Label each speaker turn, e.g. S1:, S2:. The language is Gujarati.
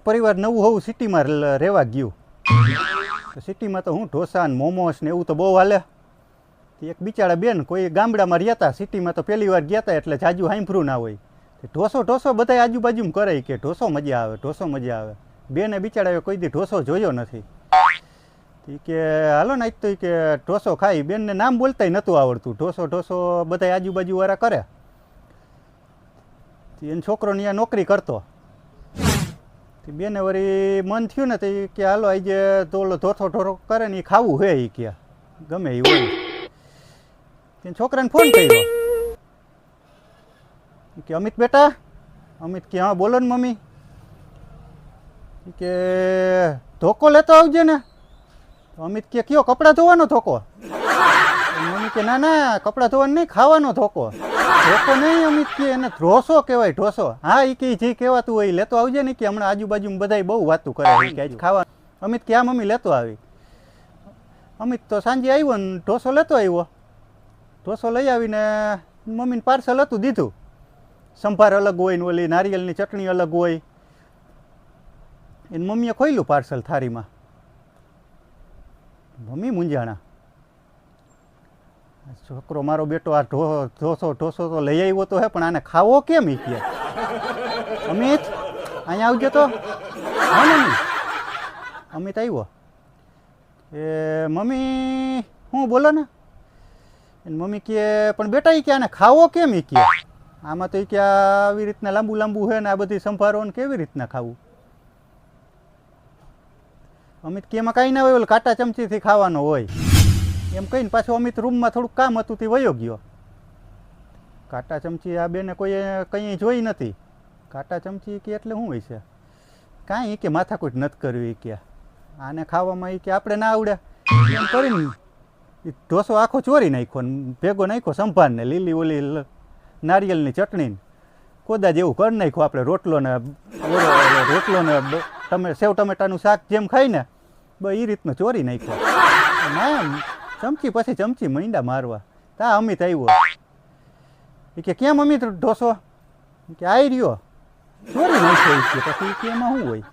S1: પરિવાર નવું હોવું સિટીમાં રહેવા ગયું. સિટીમાં તો હું ઢોસા ને મોમોસ ને એવું તો બહુ હાલે. એક બિચારા બેન કોઈ ગામડામાં રહ્યા હતા, સિટીમાં તો પહેલી વાર ગયા હતા એટલે જાજુ હાંભળ્યું ના હોય. ઢોસો બધા આજુબાજુમાં કરે કે ઢોસો મજા આવે. બેને બિચારા કોઈ દી ઢોસો જોયો નથી. કે હાલો ને આજ તો કે ઢોસો ખાઈ. બેનને નામ બોલતાય નહોતું આવડતું. ઢોસો બધા આજુબાજુવાળા કરે. એને છોકરો ત્યાં નોકરી કરતો. બેને વળી મન થયું ને તો કે હાલો આજે તોલો ઢોસો કરે ને એ ખાવું હોય એ કે ગમે એ હોય. છોકરાને ફોન કર્યો કે અમિત બેટા. અમિત કે હા બોલો ને મમ્મી. કે ધોકો લેતો આવજે ને. અમિત કે કયો કપડાં ધોવાનો ધોકો? મમ્મી કે ના કપડાં ધોવાનો નહીં, ખાવાનો ધોકો. ધોકો નહીં અમિત કે એને ઢોસો કહેવાય, ઢોસો. હા એ કે જે કહેવાતું હોય લેતો આવજે ને કે હમણાં આજુબાજુમાં બધાય બહુ વાતું કરે કે આજ ખાવા. અમિત કે હા મમ્મી લેતો આવી. અમિત તો સાંજે આવ્યો ને ઢોસો લેતો આવ્યો. ઢોસો લઈ આવીને મમ્મીને પાર્સલ હતું દીધું. સંભાર અલગ હોય ને ઓલી નારિયેળની ચટણી અલગ હોય. એને મમ્મીએ ખોલ્યું પાર્સલ થાળીમાં. મમ્મી મૂંઝાણા. છોકરો મારો બેટો આ ઢોસો તો લઈ આવ્યો તો હે પણ આને ખાવો કેમ એ કે? અમિત અહીંયા આવજો તો. હા મમ્મી. અમિત આવ્યો. એ મમ્મી હું બોલો ને. મમ્મી કે પણ બેટા એ કે આને ખાવો કેમ એ કે? આમાં તો એ કે આવી રીતના લાંબુ છે ને આ બધી સંભારો ને કેવી રીતના ખાવું? અમિત કે એમાં કાંઈ ના હોય, ઓલું કાંટા ચમચીથી ખાવાનો હોય એમ કહીને પાછો અમિત રૂમમાં થોડુંક કામ હતું તે વયો ગયો. કાંટા ચમચી આ બેને કોઈ કંઈ જોઈ નથી. કાંટા ચમચી કે એટલે શું હોય છે? કાંઈ કે માથાકૂટ નથી કરવી કે આને ખાવામાં એ કે આપણે ના આવડે એમ કરીને ઢોસો આખો ચોરી નાખ્યો ને ભેગો નાખ્યો સંભારને લીલી ઓલી નારિયેળની ચટણી કોદા જેવું કરી નાખ્યું. આપણે રોટલો ને સેવ ટમેટાનું શાક જેમ ખાઈ ને એ રીતનું ચોરી નાખ્યો. ના ચમચી પછી ચમચી મીંડા મારવા. તા અમિત આવ્યો. એ કે કેમ અમિત ઢોસો? કે આવી રહ્યો ચોરી નાખ્યો. પછી કે એમાં શું હોય?